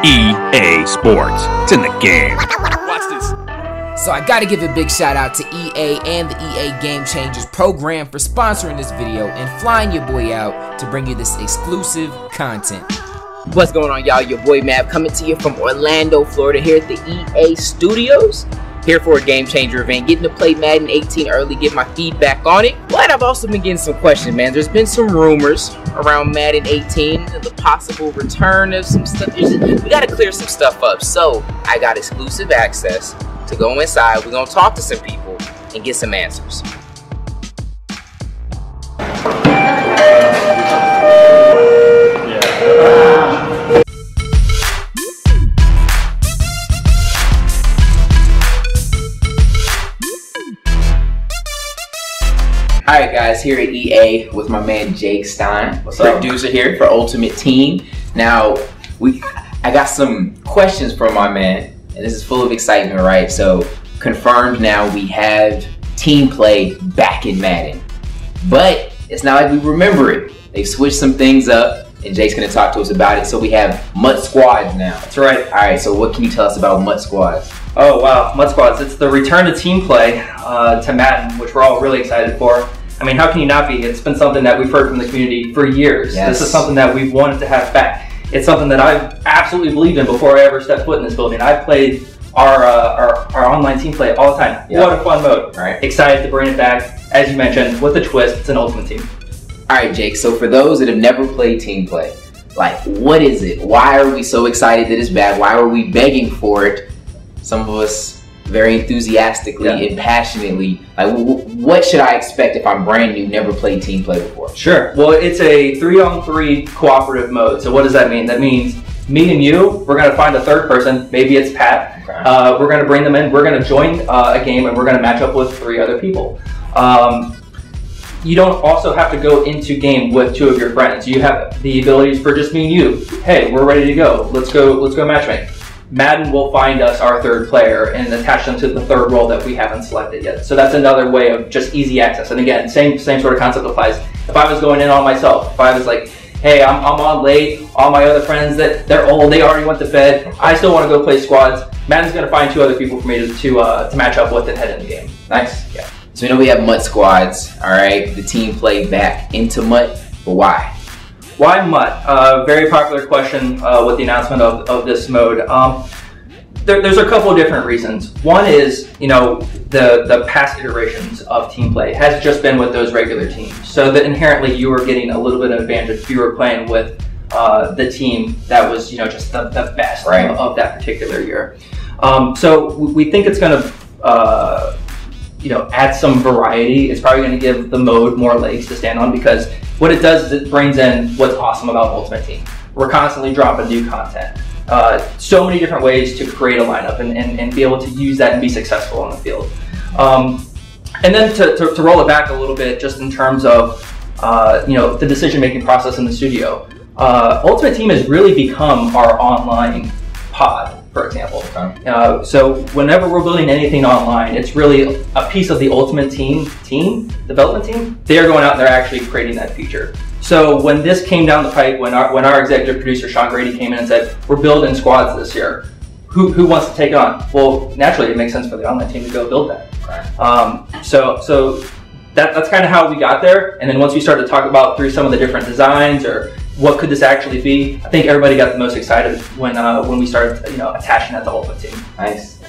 EA Sports. It's in the game. Watch this. So I gotta give a big shout out to EA and the EA Game Changers program for sponsoring this video and flying your boy out to bring you this exclusive content. What's going on, y'all? Your boy Mav coming to you from Orlando, Florida, here at the EA Studios. Here for a Game Changer event, getting to play Madden 18 early, get my feedback on it. But I've also been getting some questions, man. There's been some rumors around Madden 18, the possible return of some stuff. We gotta clear some stuff up. So I got exclusive access to go inside. We're gonna talk to some people and get some answers. Alright guys, here at EA with my man Jake Stein, what's up? Producer here for Ultimate Team. Now, I got some questions from my man, and this is full of excitement, right? So, confirmed now we have team play back in Madden. But it's not like we remember it. They've switched some things up, and Jake's gonna talk to us about it. So we have MUT squads now. That's right. Alright, so what can you tell us about MUT squads? Oh wow, MUT squads. It's the return to team play to Madden, which we're all really excited for. I mean, how can you not be? It's been something that we've heard from the community for years. Yes. This is something that we've wanted to have back. It's something that I've absolutely believed in before I ever stepped foot in this building. I've played our online team play all the time. Yep. What a fun mode. Right. Excited to bring it back. As you mentioned, with a twist, it's an Ultimate Team. Alright, Jake, so for those that have never played team play, like, what is it? Why are we so excited that it's back? Why are we begging for it? Some of us very enthusiastically and passionately. Like, what should I expect if I'm brand new, never played team play before? Sure. Well, it's a 3-on-3 cooperative mode. So what does that mean? That means me and you, we're going to find a third person. Maybe it's Pat. Okay. We're going to bring them in. We're going to join a game, and we're going to match up with 3 other people. You don't also have to go into game with 2 of your friends. You have the abilities for just me and you. Hey, we're ready to go. Let's go matchmake. Madden will find us our 3rd player and attach them to the 3rd role that we haven't selected yet. So that's another way of just easy access. And again, same sort of concept applies. If I was going in on myself, if I was like, hey, I'm on late, all my other friends, they're old, they already went to bed, I still want to go play squads, Madden's going to find 2 other people for me to match up with and head in the game. Nice. Yeah. So we know we have MUT squads, all right? The team play back into MUT, but why? Why MUT? Very popular question with the announcement of this mode. There's a couple of different reasons. One is, you know, the past iterations of team play has just been with those regular teams. So that inherently you were getting a little bit of advantage if you were playing with the team that was, you know, just the best of that particular year. So we think it's going to, you know, add some variety. It's probably going to give the mode more legs to stand on, because what it does is it brings in what's awesome about Ultimate Team. We're constantly dropping new content. So many different ways to create a lineup and be able to use that and be successful on the field. And then to roll it back a little bit, just in terms of you know, the decision-making process in the studio. Ultimate Team has really become our online pod, for example. Okay. So whenever we're building anything online, it's really a piece of the Ultimate Team development team. They're going out and they're actually creating that feature. So when this came down the pipe, when our executive producer Sean Grady came in and said, we're building squads this year, who wants to take it on? Well, naturally it makes sense for the online team to go build that. Right. So that's kind of how we got there. And then once we started to talk about through some of the different designs or what could this actually be, I think everybody got the most excited when we started, you know, attaching that to Ultimate Team. Nice.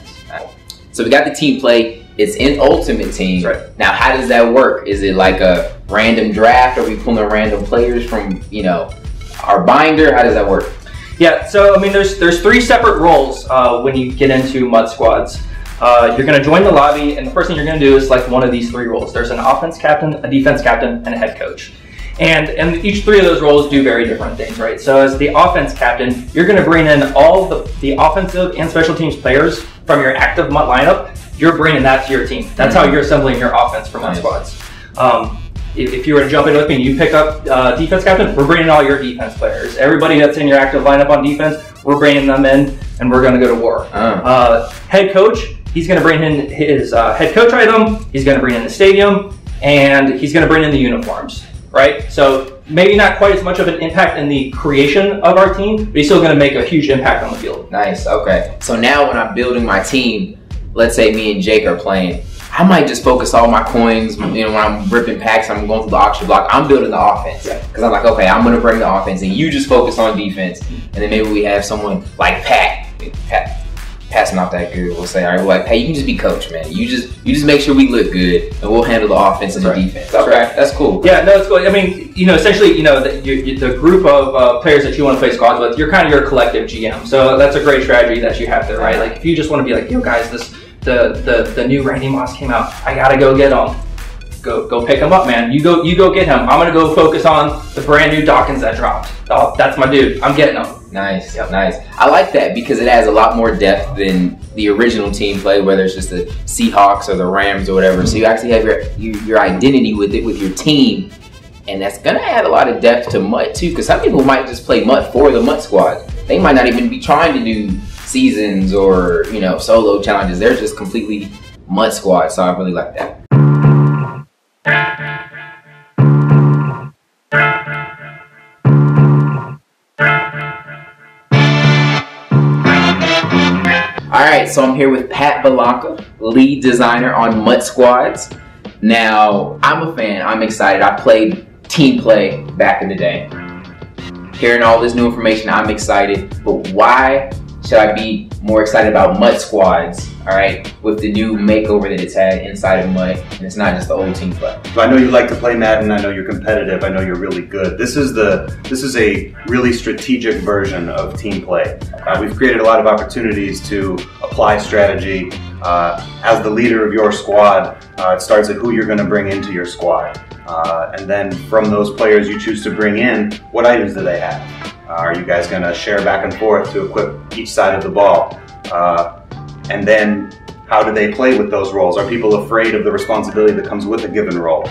So we got the team play. It's in Ultimate Team. That's right. Now, how does that work? Is it like a random draft? Are we pulling random players from, you know, our binder? How does that work? Yeah. So I mean, there's 3 separate roles when you get into MUT squads. You're going to join the lobby, and the first thing you're going to do is select one of these 3 roles. There's an offense captain, a defense captain, and a head coach. And each 3 of those roles do very different things, right? So as the offense captain, you're going to bring in all the offensive and special teams players from your active MUT lineup. You're bringing that to your team. That's how you're assembling your offense for MUT squads. If you were to jump in with me and you pick up defense captain, we're bringing all your defense players. Everybody that's in your active lineup on defense, we're bringing them in, and we're going to go to war. Head coach, he's going to bring in his head coach item. He's going to bring in the stadium, and he's going to bring in the uniforms. Right? So maybe not quite as much of an impact in the creation of our team, but he's still going to make a huge impact on the field. Nice. Okay. So now when I'm building my team, let's say me and Jake are playing, I might just focus all my coins, you know, when I'm ripping packs, I'm going through the auction block, I'm building the offense. Because I'm like, okay, I'm going to bring the offense, and you just focus on defense. And then maybe we have someone like Pat passing off that good. We'll say, all right, well, like, hey, you can just be coach, man. You just make sure we look good, and we'll handle the offense and the defense. Okay, that's cool. Yeah, no, it's cool. I mean, you know, essentially, you know, the group of players that you want to play squads with, you're kind of your collective GM. So that's a great strategy that you have there, right? Like, if you just want to be like, yo, guys, the new Randy Moss came out. I gotta go get him. Go pick him up, man. You go get him. I'm gonna go focus on the brand new Dawkins that dropped. Oh, that's my dude. I'm getting him. Nice, nice. I like that because it adds a lot more depth than the original team play, whether it's just the Seahawks or the Rams or whatever. So you actually have your identity with it, with your team, and that's gonna add a lot of depth to MUT too. Because some people might just play MUT for the MUT squad. They might not even be trying to do seasons or, you know, solo challenges. They're just completely MUT squad. So I really like that. Alright, so I'm here with Pat Balaka, lead designer on MUT Squads. Now, I'm a fan, I'm excited. I played team play back in the day. Hearing all this new information, I'm excited. But why should I be more excited about MUT Squads, alright, with the new makeover that it's had inside of MUT, and it's not just the old team play? So I know you like to play Madden, I know you're competitive, I know you're really good. This is a really strategic version of team play. We've created a lot of opportunities to apply strategy. As the leader of your squad, it starts at who you're going to bring into your squad. And then from those players you choose to bring in, what items do they have? Are you guys going to share back and forth to equip each side of the ball? And then how do they play with those roles? Are people afraid of the responsibility that comes with a given role?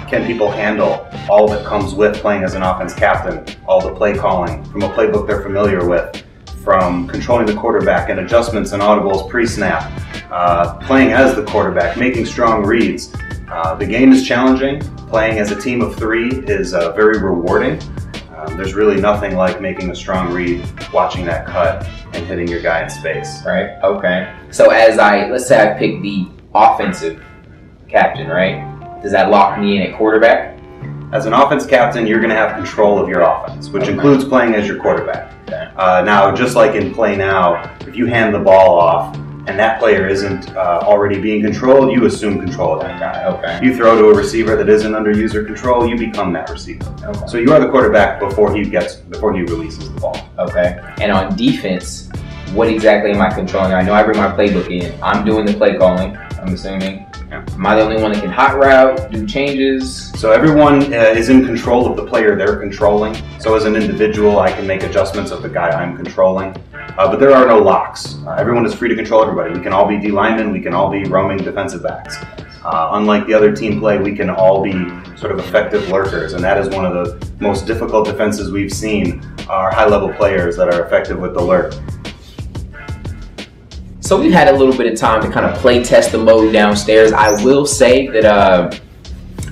Can people handle all that comes with playing as an offense captain, all the play calling from a playbook they're familiar with, from controlling the quarterback and adjustments and audibles pre-snap, playing as the quarterback, making strong reads. The game is challenging. Playing as a team of three is very rewarding. There's really nothing like making a strong read, watching that cut, and hitting your guy in space. Right, okay. So let's say I pick the offensive captain, right? Does that lock me in at quarterback? As an offense captain, you're going to have control of your offense, which includes playing as your quarterback. Okay. Now, just like in Play Now, if you hand the ball off and that player isn't already being controlled, you assume control of that guy. Okay. You throw to a receiver that isn't under user control, you become that receiver. Okay. So you are the quarterback before he releases the ball. Okay. And on defense, what exactly am I controlling? I know I bring my playbook in. I'm doing the play calling, I'm assuming. Yeah. Am I the only one that can hot route, do changes? So everyone is in control of the player they're controlling. So as an individual, I can make adjustments of the guy I'm controlling. But there are no locks. Everyone is free to control everybody. We can all be D linemen, we can all be roaming defensive backs. Unlike the other team play, we can all be sort of effective lurkers, and that is one of the most difficult defenses we've seen, are high-level players that are effective with the lurk. So we've had a little bit of time to kind of play test the mode downstairs. I will say that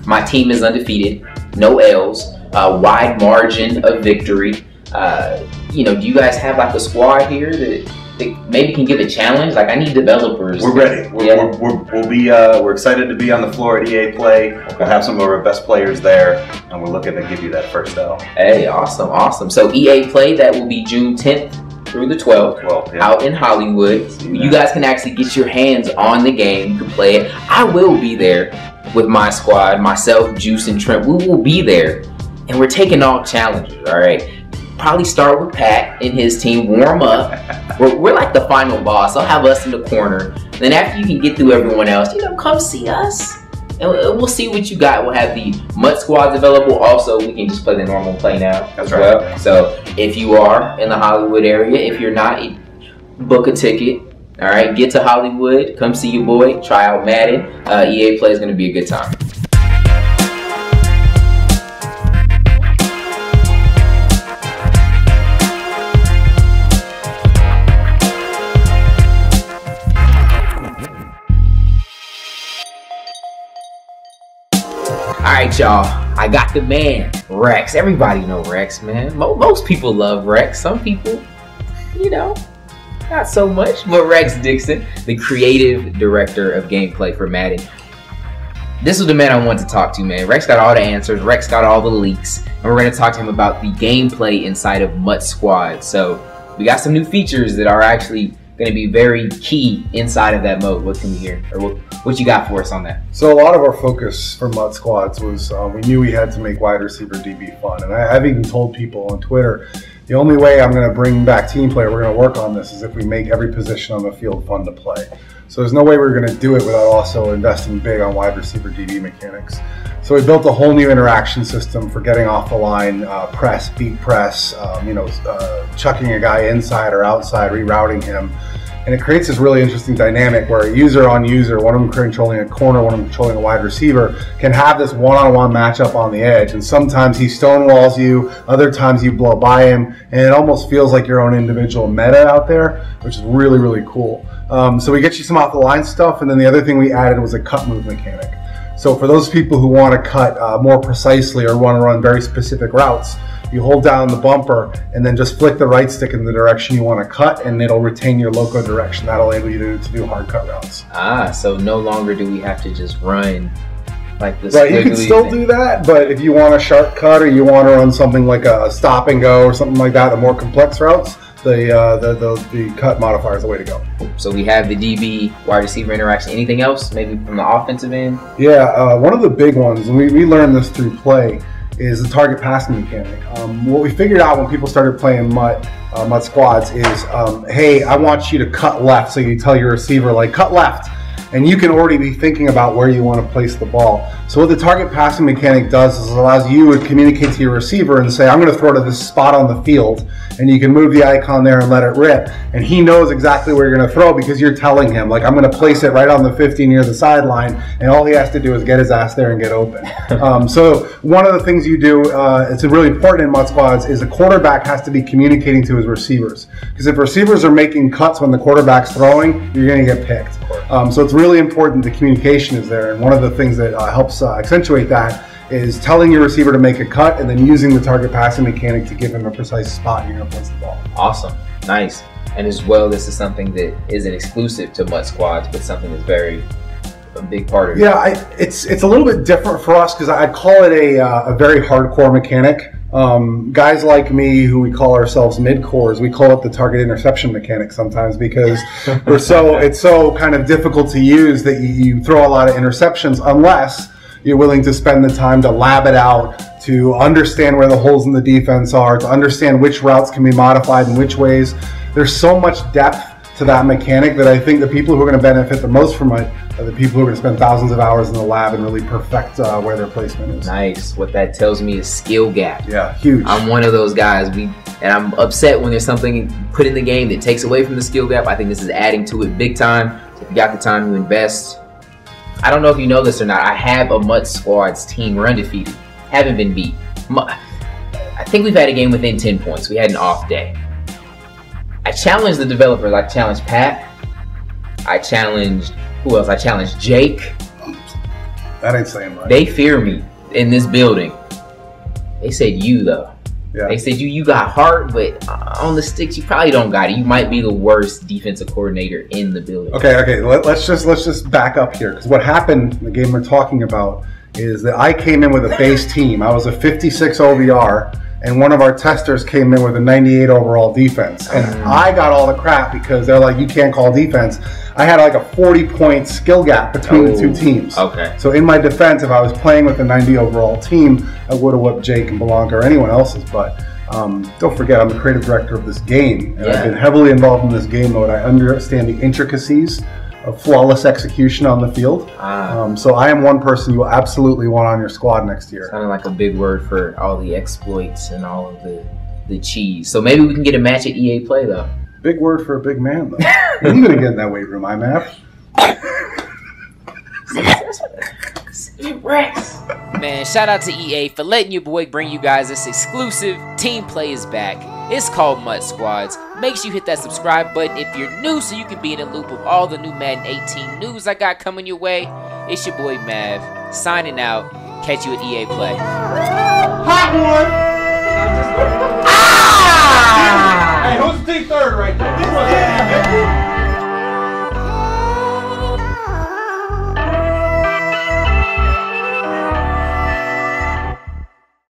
my team is undefeated, no L's, wide margin of victory. You know, do you guys have like a squad here that maybe can give a challenge? Like, I need developers. We're ready. We're excited to be on the floor at EA Play. Okay. We'll have some of our best players there, and we're looking to give you that first L. Hey, awesome, awesome. So EA Play, that will be June 10th through the 12th, yeah. out in Hollywood. You guys can actually get your hands on the game. You can play it. I will be there with my squad, myself, Juice, and Trent. We will be there, and we're taking all challenges, all right? Probably start with Pat and his team, warm up. We're like the final boss. I'll have us in the corner. Then after you can get through everyone else, you know, come see us. And we'll see what you got. We'll have the MUT squads available. Also, we can just play the normal Play Now as well. So if you are in the Hollywood area, if you're not, book a ticket. All right, get to Hollywood. Come see your boy. Try out Madden. EA Play is going to be a good time. Alright, y'all, I got the man, Rex. Everybody know Rex, man. Most people love Rex. Some people, you know, not so much. But Rex Dixon, the creative director of gameplay for Madden. This was the man I wanted to talk to, man. Rex got all the answers. Rex got all the leaks. And we're going to talk to him about the gameplay inside of MUT Squad. So we got some new features that are actually going to be very key inside of that mode. What can we hear? Or what you got for us on that? So a lot of our focus for MUT Squads was we knew we had to make wide receiver DB fun. And I've even told people on Twitter, the only way I'm going to bring back team play, we're going to work on this, is if we make every position on the field fun to play. So there's no way we're going to do it without also investing big on wide receiver DB mechanics. So we built a whole new interaction system for getting off the line, press, beat press, chucking a guy inside or outside, rerouting him. And it creates this really interesting dynamic where a user on user, one of them controlling a corner, one of them controlling a wide receiver, can have this one-on-one matchup on the edge. And sometimes he stonewalls you, other times you blow by him, and it almost feels like your own individual meta out there, which is really, really cool. So we get you some off-the-line stuff, and then the other thing we added was a cut move mechanic. So for those people who want to cut more precisely or want to run very specific routes, you hold down the bumper and then just flick the right stick in the direction you want to cut, and it'll retain your loco direction. That'll enable you to do hard cut routes. So no longer do we have to just run like this. Right, you can still do that, but if you want a sharp cut or you want to run something like a stop and go or something like that, the more complex routes, the cut modifier is the way to go. So we have the DB, wide receiver interaction. Anything else, maybe from the offensive end? Yeah, one of the big ones, and we learned this through play, is the target passing mechanic. What we figured out when people started playing MUT Squads is, hey, I want you to cut left, so you tell your receiver, like, cut left, and you can already be thinking about where you want to place the ball. So what the target passing mechanic does is it allows you to communicate to your receiver and say, I'm going to throw to this spot on the field, and you can move the icon there and let it rip. And he knows exactly where you're going to throw because you're telling him, like, I'm going to place it right on the 50 near the sideline, and all he has to do is get his ass there and get open. So one of the things you do, it's really important in MUT Squads, is a quarterback has to be communicating to his receivers. Because if receivers are making cuts when the quarterback's throwing, you're going to get picked. So it's really important the communication is there, and one of the things that helps accentuate that is telling your receiver to make a cut and then using the target passing mechanic to give him a precise spot you're going to place the ball. Awesome. Nice. And as well, this is something that isn't exclusive to MUT Squads, but something that's a big part of it. Yeah, it's a little bit different for us because I'd call it a very hardcore mechanic. Guys like me, who we call ourselves mid-cores, we call it the target interception mechanic sometimes because it's so kind of difficult to use that you throw a lot of interceptions unless you're willing to spend the time to lab it out, to understand where the holes in the defense are, to understand which routes can be modified in which ways. There's so much depth to that mechanic that I think the people who are going to benefit the most from it are the people who are going to spend thousands of hours in the lab and really perfect where their placement is. Nice. What that tells me is skill gap. Yeah, huge. I'm one of those guys. And I'm upset when there's something put in the game that takes away from the skill gap. I think this is adding to it big time. So if you got the time to invest, I don't know if you know this or not, I have a MUT Squads team. We're undefeated. Haven't been beat. I think we've had a game within 10 points. We had an off day. I challenged the developers. I challenged Pat. I challenged, who else? I challenged Jake. That ain't saying much. They fear me in this building. They said you, though. Yeah. They said you got heart, but on the sticks you probably don't got it. You might be the worst defensive coordinator in the building. Okay. Let's just back up here, because what happened in the game we're talking about is that I came in with a base team. I was a 56 OVR, and one of our testers came in with a 98 overall defense. And I got all the crap because they're like, you can't call defense. I had like a 40-point skill gap between the two teams. Okay. So in my defense, if I was playing with a 90 overall team, I would have whipped Jake and Belanca or anyone else's. But don't forget, I'm the creative director of this game. And I've been heavily involved in this game mode. I understand the intricacies of flawless execution on the field. So I am one person you will absolutely want on your squad next year. Sounding like a big word for all the exploits and all of the cheese. So maybe we can get a match at EA Play, though. Big word for a big man, though. When are you going to get in that weight room, IMAP? Rex. Man, shout out to EA for letting your boy bring you guys this exclusive Team Play is back. It's called MUT Squads. Make sure you hit that subscribe button if you're new so you can be in the loop of all the new Madden 18 news I got coming your way. It's your boy Mav, signing out. Catch you at EA Play. Hot one! Ah! Hey, who's the team third right there?